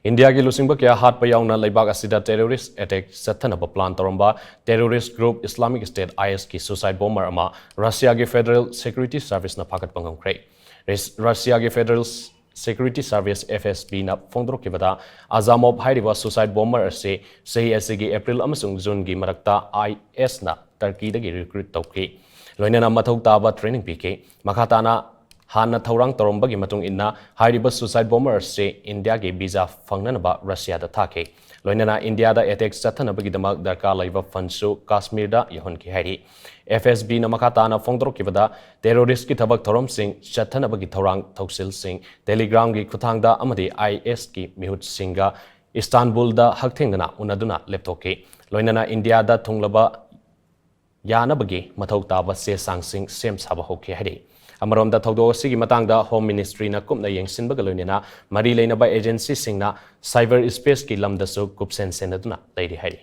India ki lusingba kya hat payawna laibak asida terrorist attack Chathanaba plan toramba terrorist group Islamic State IS ki suicide bomber ama Russia ki Federal Security Service na Phagatkhre. Russia ki Federal Security Service FSB na fongdro ki bada Azamov hairiba suicide bomber se sahi asigi April amasung June gi marakta IS na Turkey dagi recruit tawki. Loinana mathau taba training pike makhatana Hana Taurang Torombagi Matung Inna, Hariba suicide bomber say India ge visa Phagathnaba Russia da Take. Loinana India da attack Chathanabagi Damak Darka Laiva Fansu, Kashmir da Yahon ki Hari. FSB Namakatana Fongdro Kivada, terrorist ki Tabak Torom Singh, Chathanabagi Taurang Toksil Singh, Telegram gi Kutang da Amadi IS ki Mihut Singha, Istanbul da Haktingana Unaduna Leptoke. Loinana India da Tunglaba Yanabagi, Mathau Taba Se Sang Singh, Sem Sabahoki Hari. Amarom da thogdo sigi matang da Home Ministry na kumna yengsin bagaloinina mari leina ba agency singna cyber space ki lam da su kupsen senaduna leidi hari.